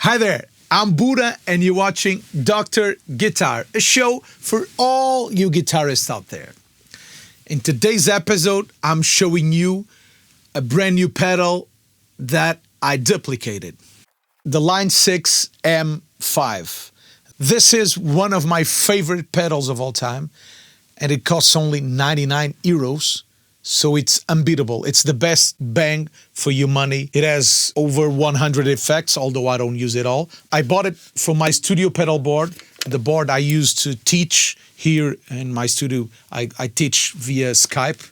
Hi there, I'm Budda and you're watching Dr. Guitar, a show for all you guitarists out there. In today's episode, I'm showing you a brand new pedal that I duplicated. The Line 6 M5. This is one of my favorite pedals of all time, and it costs only 99 euros. So it's unbeatable. It's the best bang for your money. It has over 100 effects, although I don't use it all. I bought it for my studio pedal board, the board I use to teach here in my studio. I teach via Skype.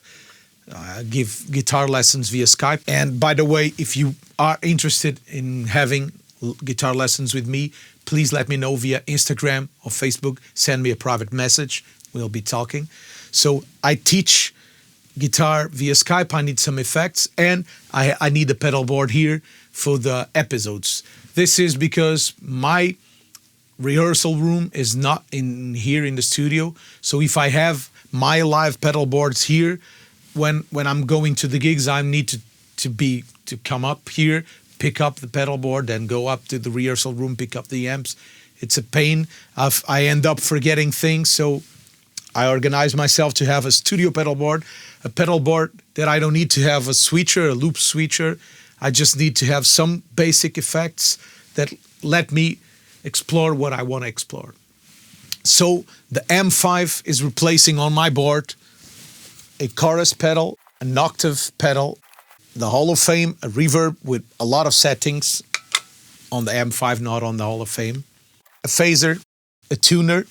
I give guitar lessons via Skype. And by the way, if you are interested in having guitar lessons with me, please let me know via Instagram or Facebook. Send me a private message. We'll be talking. So I teach guitar via Skype. I need some effects, and I need a pedal board here for the episodes. This is because my rehearsal room is not in here in the studio. So if I have my live pedal boards here, when I'm going to the gigs, I need to come up here, pick up the pedal board, then go up to the rehearsal room, pick up the amps. It's a pain. I end up forgetting things, so I organize myself to have a studio pedal board, a pedal board that I don't need to have a switcher, a loop switcher. I just need to have some basic effects that let me explore what I want to explore. So the M5 is replacing on my board a chorus pedal, an octave pedal, the Hall of Fame, a reverb with a lot of settings on the M5, not on the Hall of Fame, a phaser, a tuner,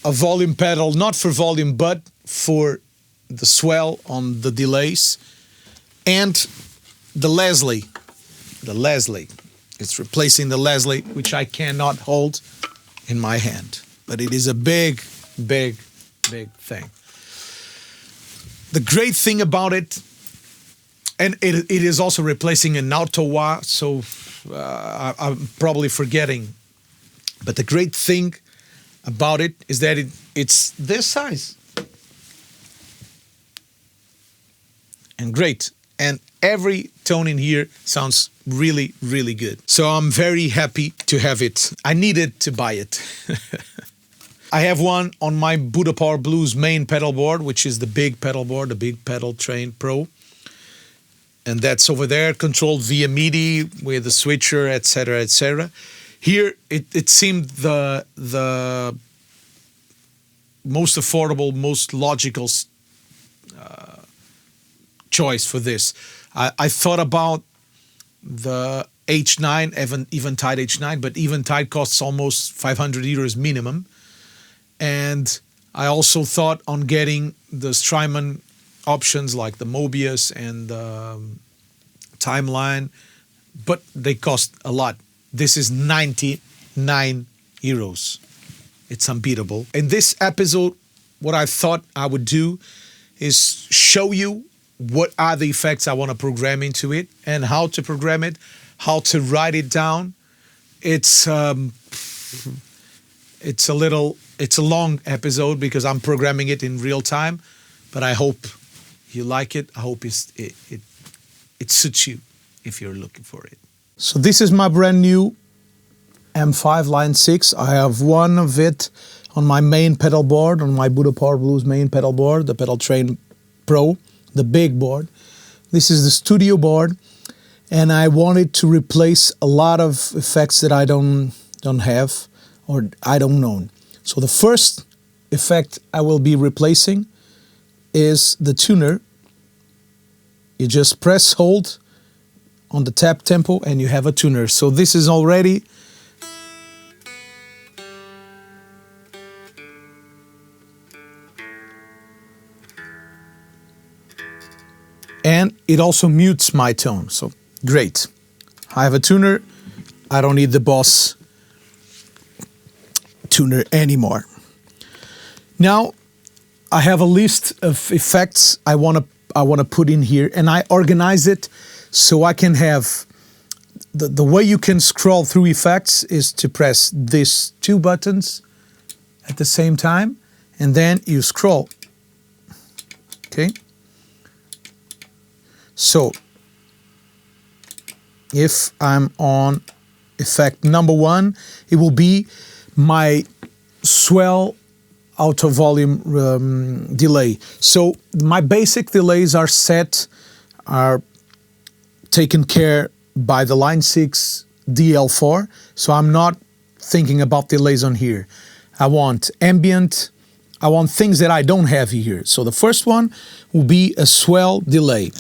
a volume pedal, not for volume, but for the swell on the delays, and the Leslie. The Leslie. It's replacing the Leslie, which I cannot hold in my hand. But it is a big, big, big thing. The great thing about it, and it is also replacing an auto-wah, so I'm probably forgetting. But the great thing about it is that it's this size. And great. And every tone in here sounds really, really good. So I'm very happy to have it. I needed to buy it. I have one on my Budda Power Blues main pedal board, which is the big pedal board, the Big Pedal Train Pro. And that's over there, controlled via MIDI with the switcher, etc., etc. Here, it seemed the most affordable, most logical choice for this. I thought about the H9, Eventide H9, but Eventide costs almost 500 euros minimum. And I also thought on getting the Strymon options like the Mobius and the Timeline, but they cost a lot. This is 99 euros. It's unbeatable. In this episode, what I thought I would do is show you what are the effects I want to program into it and how to program it, how to write it down. It's a long episode because I'm programming it in real time, but I hope you like it. I hope it suits you if you're looking for it. So this is my brand new M5 Line 6. I have one of it on my main pedal board, on my Budda Power Blues main pedal board, the Pedal Train Pro, the big board. This is the studio board, and I wanted to replace a lot of effects that I don't have or I don't know. So the first effect I will be replacing is the tuner. You just press hold on the tap tempo and you have a tuner. So this is already and it also mutes my tone. So great. I have a tuner. I don't need the Boss tuner anymore. Now I have a list of effects I want to put in here, and I organize it so I can have the way you can scroll through effects is to press these two buttons at the same time, and then you scroll. Okay. So if I'm on effect number one, it will be my swell auto volume delay. So my basic delays are taken care by the line 6 DL4, so I'm not thinking about delays on here. I want ambient, I want things that I don't have here. So the first one will be a swell delay.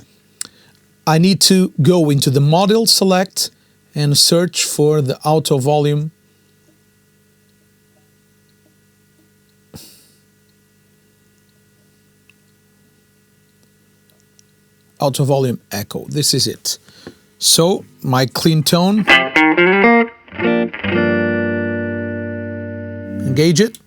I need to go into the model select and search for the auto volume echo. This is it. So my clean tone, engage it.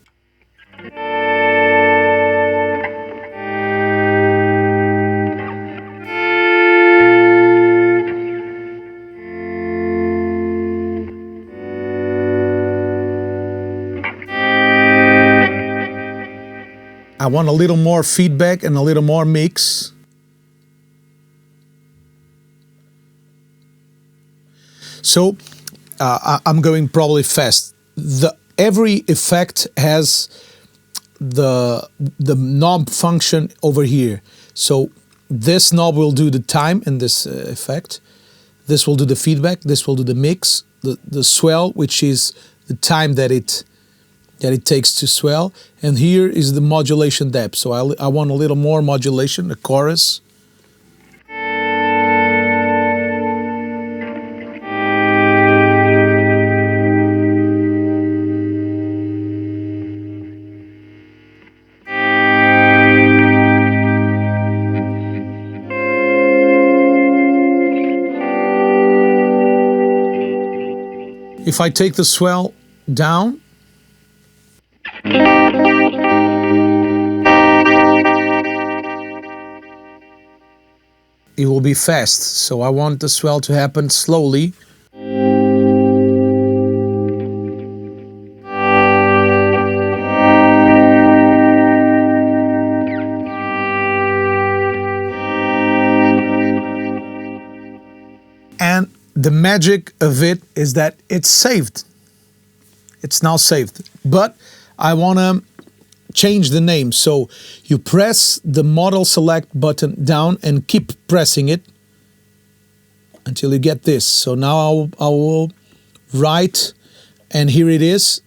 I want a little more feedback and a little more mix. So I'm going probably fast. Every effect has the knob function over here. So this knob will do the time in this effect. This will do the feedback. This will do the mix. The swell, which is the time that it takes to swell. And here is the modulation depth. So I want a little more modulation, a chorus. If I take the swell down, it will be fast. So I want the swell to happen slowly. And the magic of it is that it's saved. It's now saved. But I want to change the name. So you press the model select button down and keep pressing it until you get this. So now I will write, and here it is.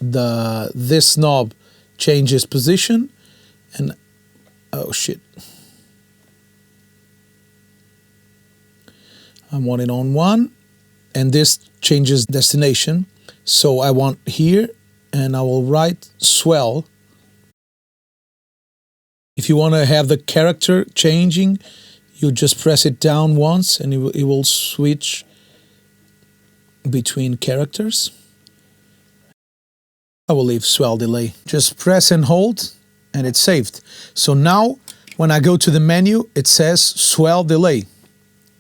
This knob changes position, and oh shit. I want it on 1, and this changes destination. So I want here, and I will write swell. If you want to have the character changing, you just press it down once, and it will switch between characters. I will leave swell delay. Just press and hold, and it's saved. So now, when I go to the menu, it says swell delay.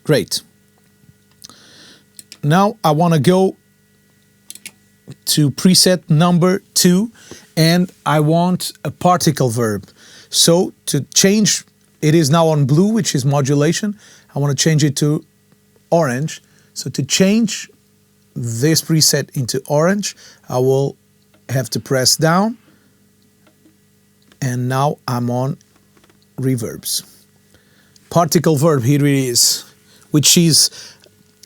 Great. Now I want to go to preset number 2, and I want a particle verb. So to change, it is now on blue, which is modulation. I want to change it to orange. So to change this preset into orange, I will have to press down, and now I'm on reverbs. Particle verb, here it is, which is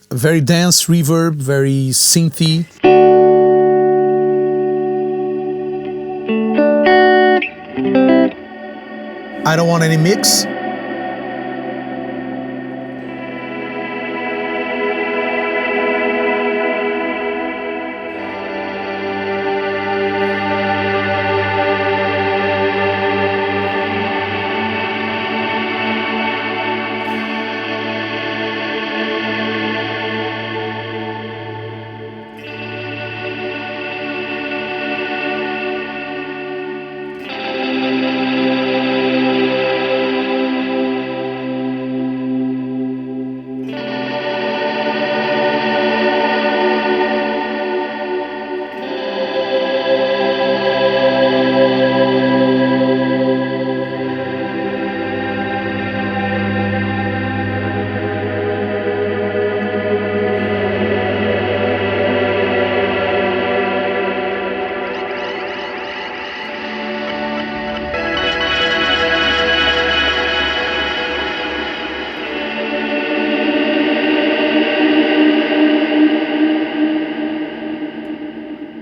a very dense reverb, very synthy. I don't want any mix.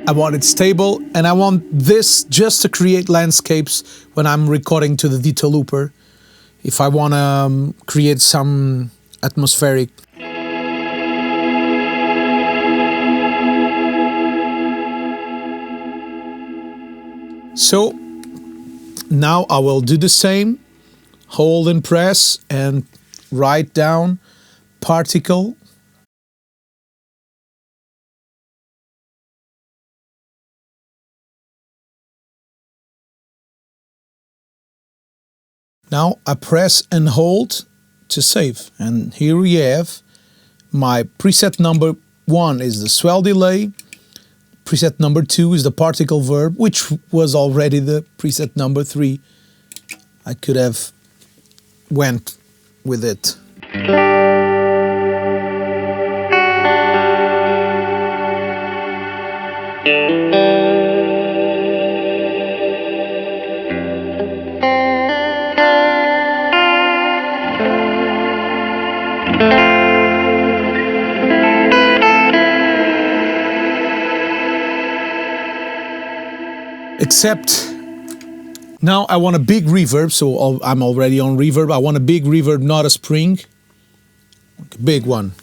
I want it stable, and I want this just to create landscapes when I'm recording to the detail looper. If I want to create some atmospheric. So now I will do the same, hold and press and write down particle. Now I press and hold to save. And here we have my preset number 1 is the swell delay. Preset number 2 is the particle verb, which was already the preset number 3. I could have went with it. Except now I want a big reverb, so I'm already on reverb. I want a big reverb, not a spring. A big one.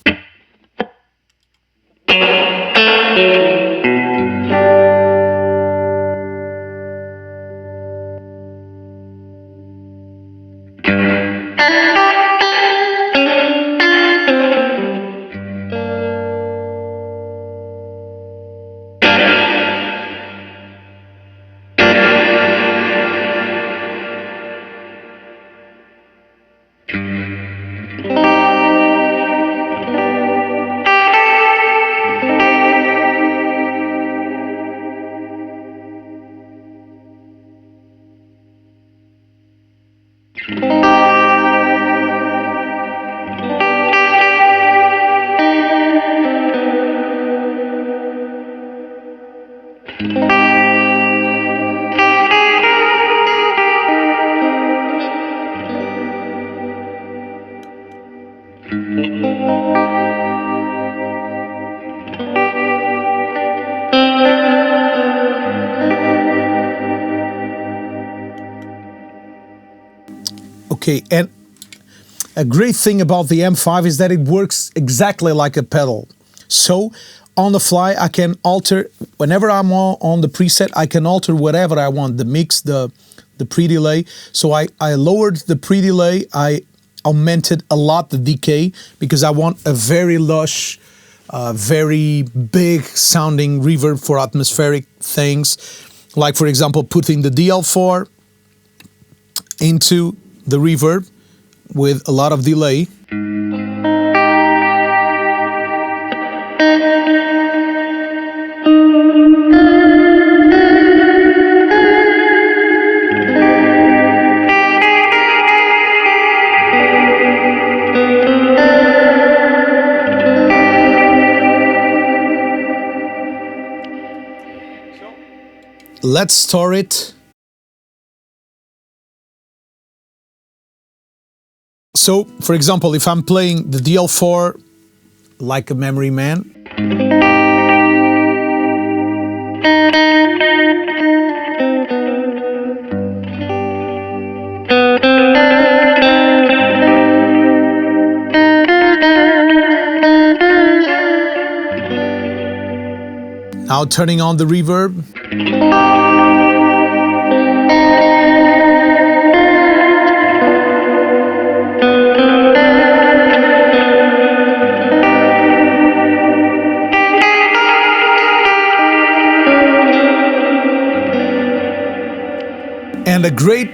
Okay, and a great thing about the M5 is that it works exactly like a pedal. So on the fly, I can alter, whenever I'm on the preset, I can alter whatever I want, the mix, the pre-delay. So I lowered the pre-delay, I augmented a lot the decay, because I want a very lush, very big sounding reverb for atmospheric things. Like for example, putting the DL4 into the reverb with a lot of delay. Let's store it. So, for example, if I'm playing the DL4 like a memory man, now turning on the reverb. And a great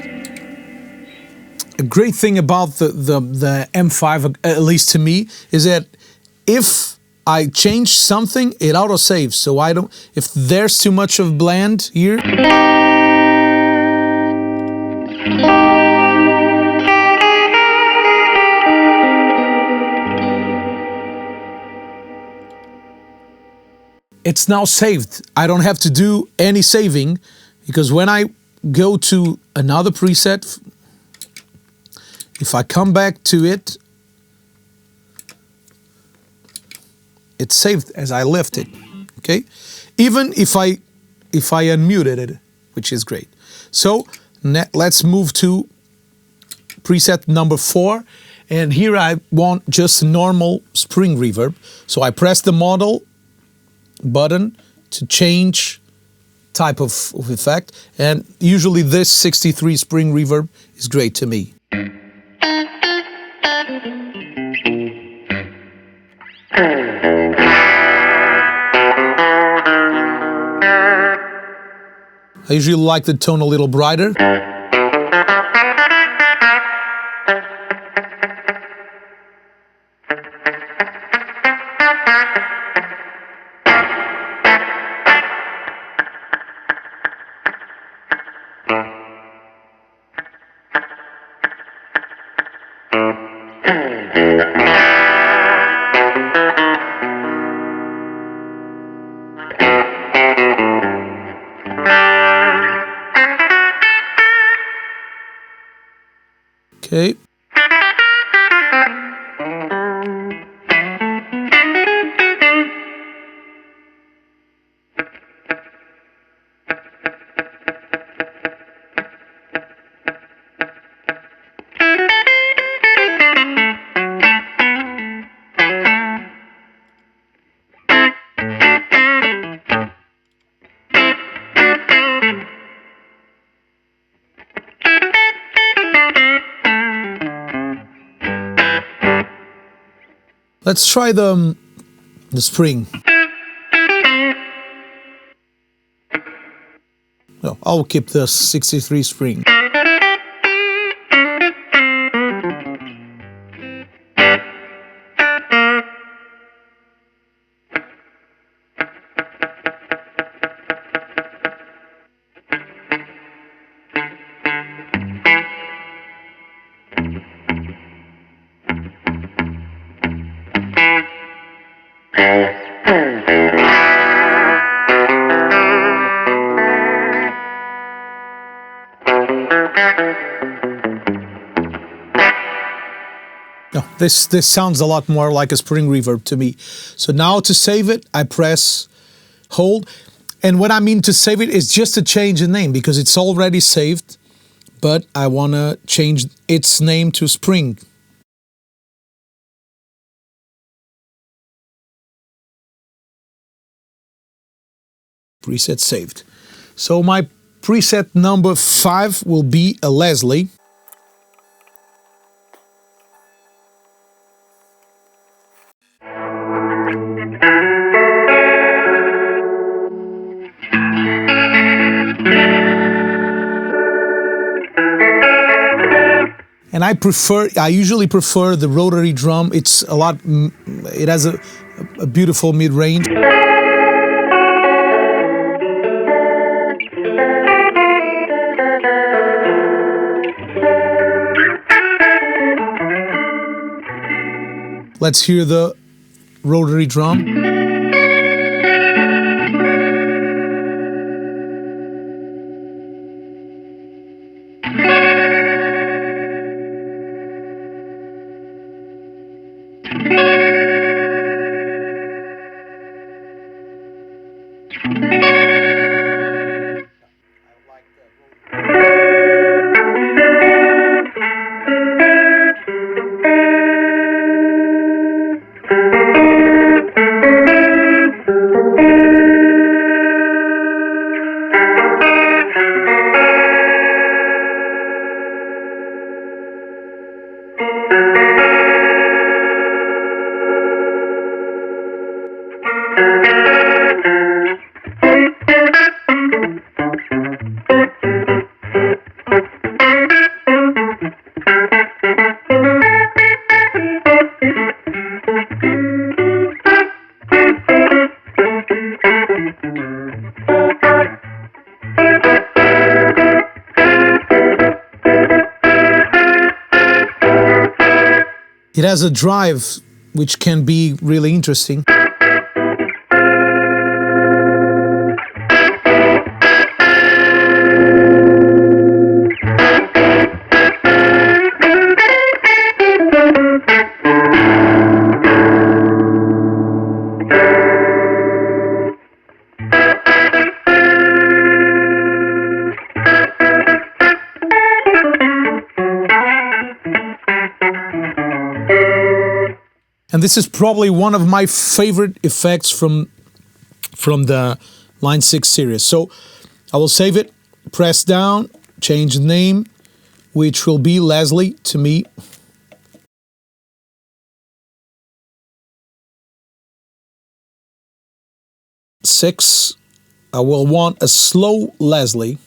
thing about the M5, at least to me, is that if I change something, it auto-saves. So I don't, if there's too much of blend here, it's now saved. I don't have to do any saving, because when I go to another preset, if I come back to it, it's saved as I left it. Okay, even if I unmuted it, which is great. So let's move to preset number 4. And here I want just normal spring reverb. So I press the model button to change type of effect. And usually this 63 spring reverb is great to me. I usually like the tone a little brighter. Okay. Let's try the spring. No, I'll keep the 63 spring. No, this sounds a lot more like a spring reverb to me. So now to save it, I press hold. And what I mean to save it is just to change the name because it's already saved, but I want to change its name to spring. Preset saved. So my preset number 5 will be a Leslie. And I usually prefer the Rotary Drum. It's a lot, it has a beautiful mid-range. Let's hear the Rotary Drum. It has a drive which can be really interesting. And this is probably one of my favorite effects from the Line 6 series. So I will save it, press down, change the name, which will be Leslie to me. Six, I will want a slow Leslie.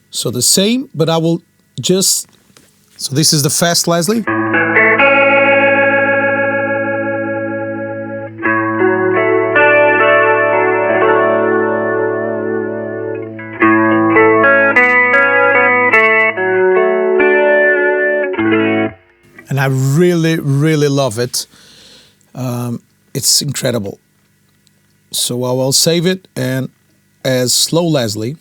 So the same, but I will just, so this is the fast Leslie. And I really, really love it. It's incredible. So I will save it and as slow Leslie,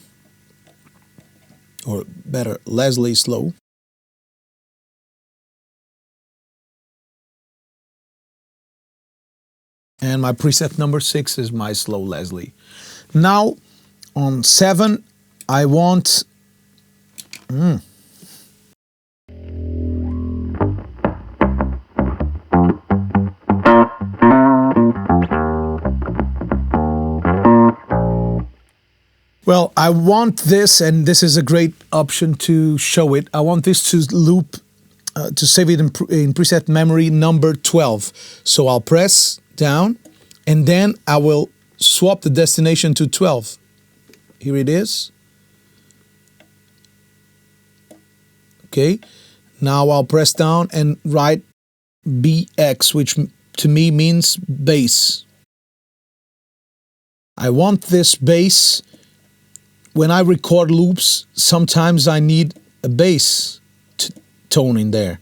or better, Leslie slow. And my preset number 6 is my slow Leslie. Now on 7, I want well, I want this, and this is a great option to show it. I want this to loop, to save it in preset memory number 12. So I'll press down, and then I will swap the destination to 12. Here it is. Okay, now I'll press down and write BX, which to me means bass. I want this bass. When I record loops, sometimes I need a bass tone in there.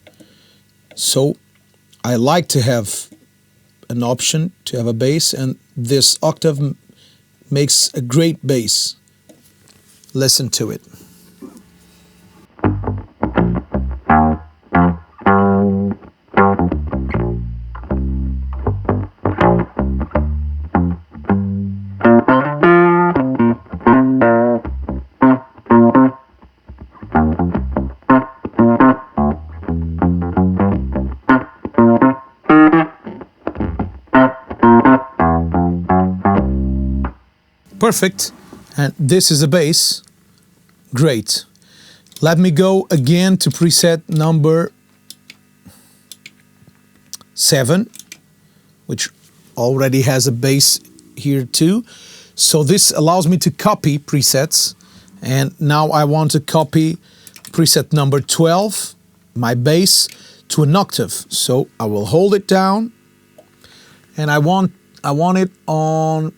So I like to have an option to have a bass, and this octave makes a great bass. Listen to it. Perfect. And this is a bass. Great. Let me go again to preset number 7, which already has a bass here too. So this allows me to copy presets. And now I want to copy preset number 12, my bass, to an octave. So I will hold it down, and I want it on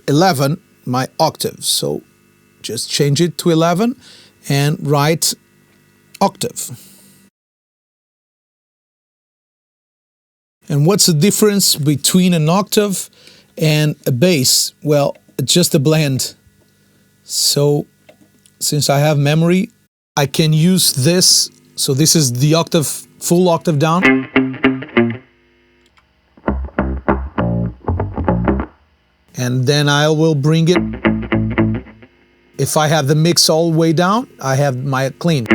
11, my octave. So just change it to 11 and write octave. And what's the difference between an octave and a bass? Well, just a blend. So since I have memory, I can use this. So this is the octave, full octave down. And then I will bring it. If I have the mix all the way down, I have my clean.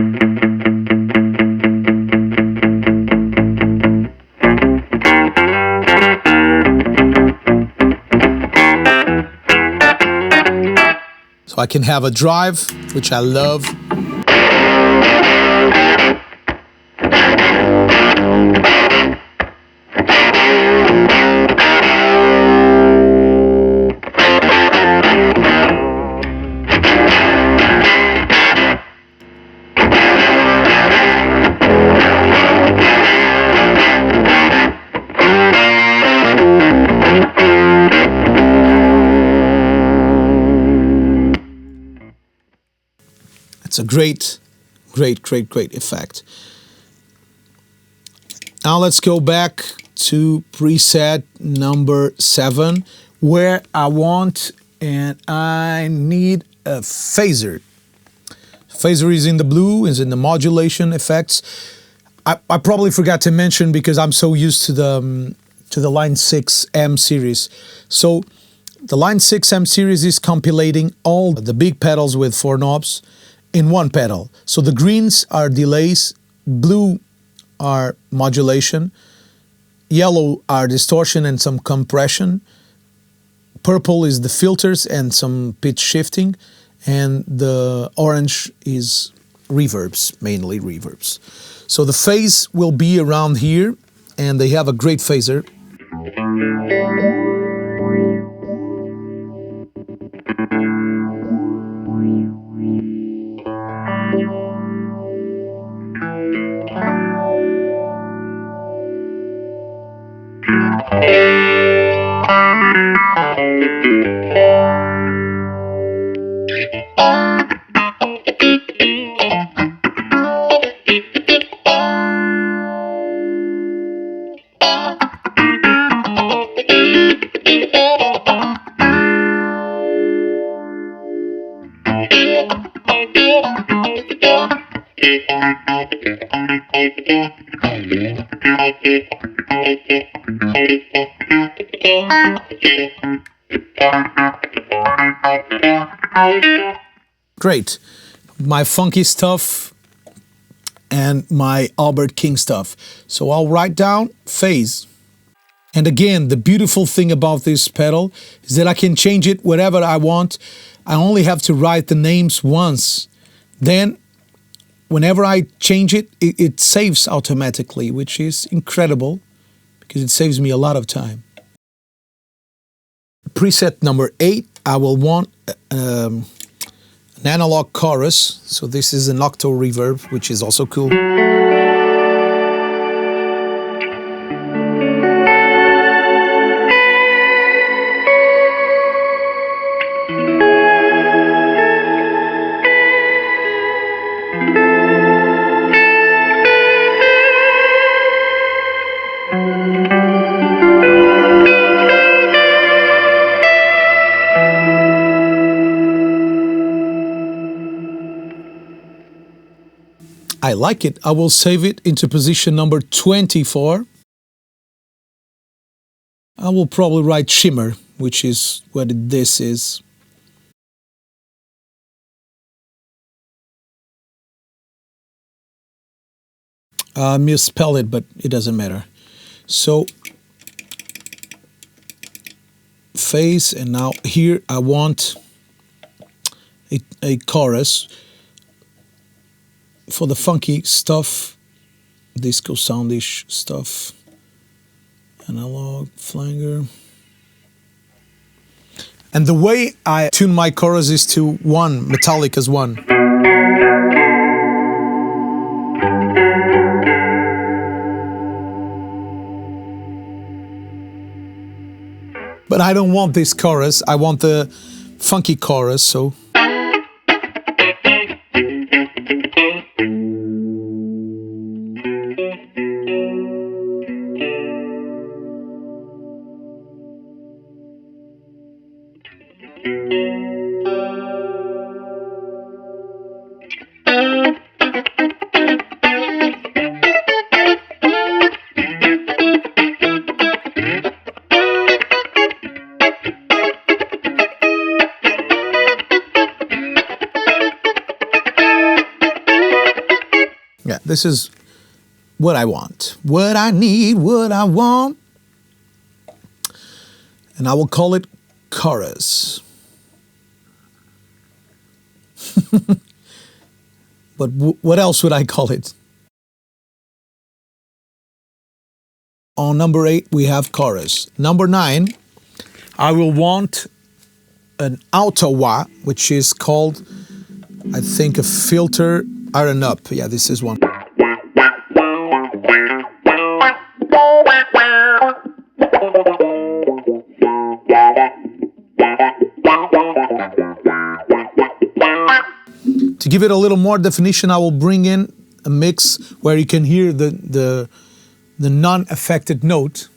So I can have a drive, which I love. It's a great effect. Now let's go back to preset number 7, where I want and I need a phaser. Phaser is in the blue, is in the modulation effects. I probably forgot to mention because I'm so used to the Line 6M series. So the Line 6M series is compilating all the big pedals with 4 knobs in one pedal. So the greens are delays, blue are modulation. Yellow are distortion and some compression. Purple is the filters and some pitch shifting. And the orange is reverbs, mainly reverbs. So the phase will be around here, and they have a great phaser. Great. My funky stuff and my Albert King stuff. So I'll write down phase. And again, the beautiful thing about this pedal is that I can change it wherever I want. I only have to write the names once. Then, whenever I change it, it saves automatically, which is incredible because it saves me a lot of time. Preset number 8, I will want an Analogue Chorus. So this is an octo reverb, which is also cool. I like it. I will save it into position number 24. I will probably write shimmer, which is what this is. I misspelled it, but it doesn't matter. So, phase, and now here I want a chorus. For the funky stuff, disco soundish stuff, analog, flanger. And the way I tune my chorus is to 1, metallic as 1. But I don't want this chorus, I want the funky chorus, so... Yeah, this is what I want, what I need, what I want. And I will call it chorus. But what else would I call it? On number 8, we have chorus. Number 9, I will want an auto wah, which is called, I think, a filter iron up. Yeah, this is one. To give it a little more definition, I will bring in a mix where you can hear the non-affected note.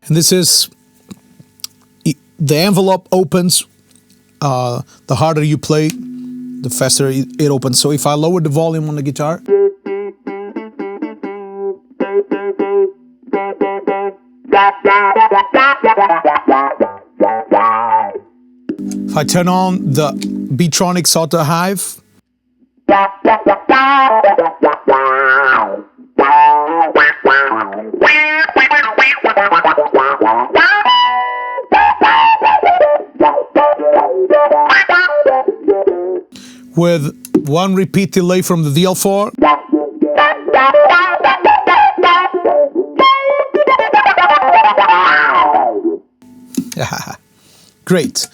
And this is, the envelope opens, the harder you play, the faster it opens. So if I lower the volume on the guitar, if I turn on the Beatronics Auto Hive, with one repeat delay from the DL4. Great.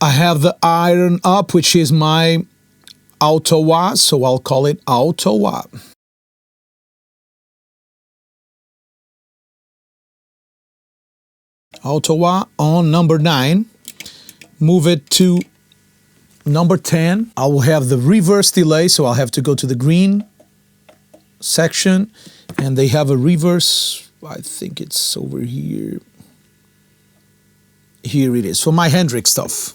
I have the iron up, which is my auto wah, so I'll call it auto wah. Auto wah on number 9. Move it to number 10. I will have the reverse delay, so I'll have to go to the green section, and they have a reverse. I think it's over here. Here it is, for my Hendrix stuff.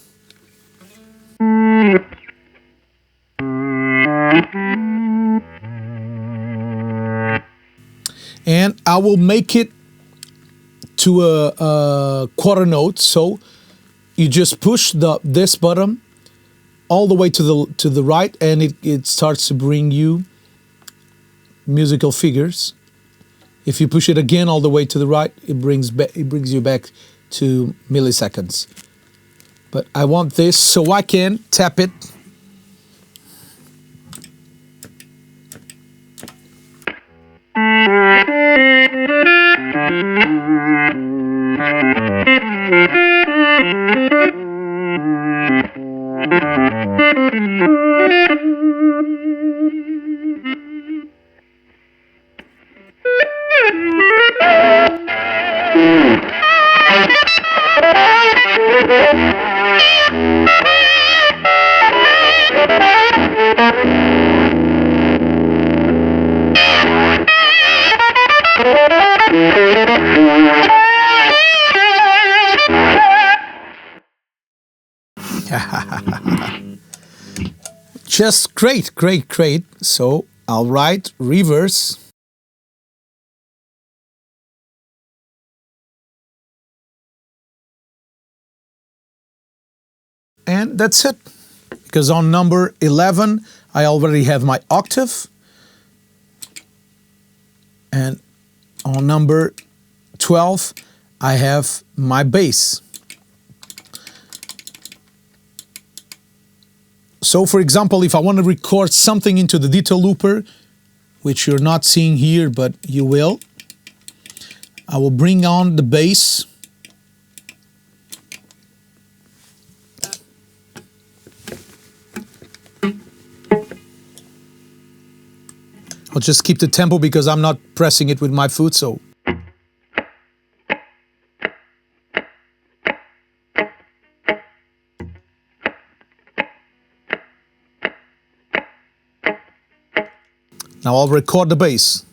And I will make it to a quarter note, so you just push this button all the way to the right, and it starts to bring you musical figures. If you push it again all the way to the right, it brings you back to milliseconds. But I want this so I can tap it. Just great, great, great. So I'll write reverse. And that's it. Because on number 11, I already have my octave. And on number 12, I have my bass. So for example, if I want to record something into the detail looper, which you're not seeing here, but you will, I will bring on the bass. I'll just keep the tempo because I'm not pressing it with my foot, so. Now I'll record the bass.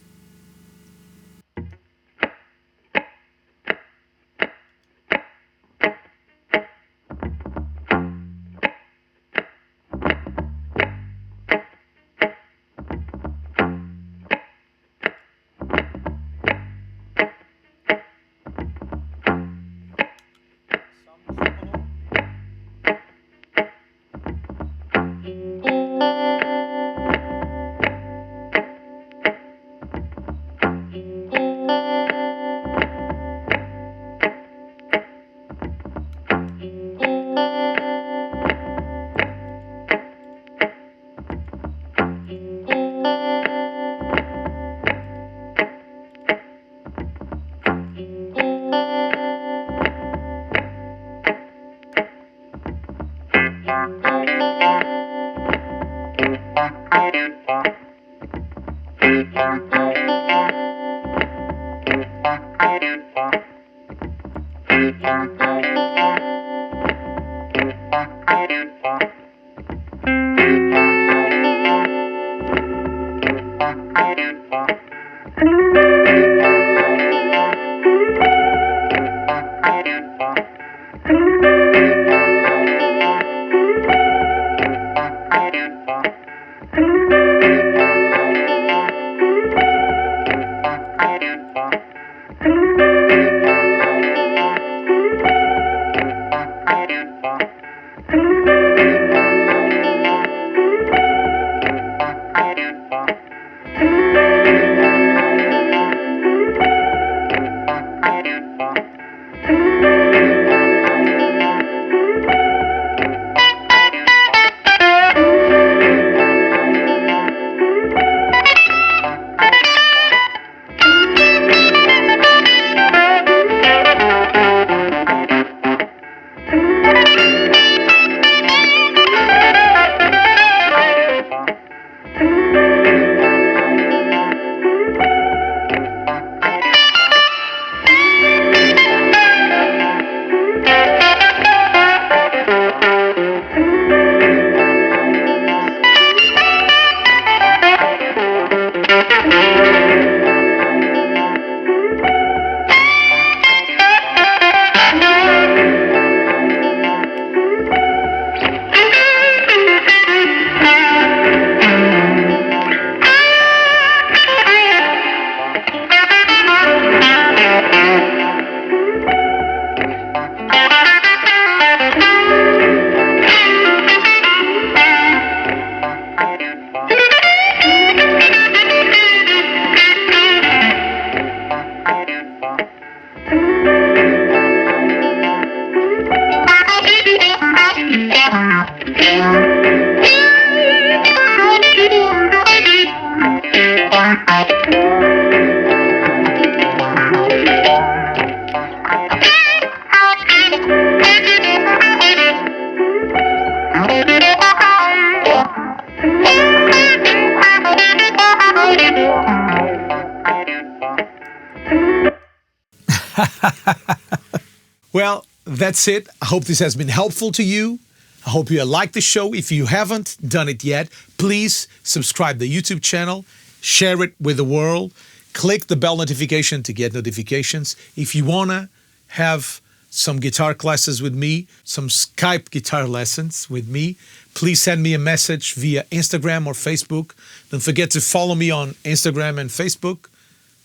Well, that's it. I hope this has been helpful to you. I hope you like the show. If you haven't done it yet, please subscribe the YouTube channel, share it with the world, click the bell notification to get notifications. If you want to have some guitar classes with me, some Skype guitar lessons with me, please send me a message via Instagram or Facebook. Don't forget to follow me on Instagram and Facebook,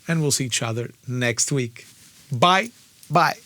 and we'll see each other next week. Bye. Bye.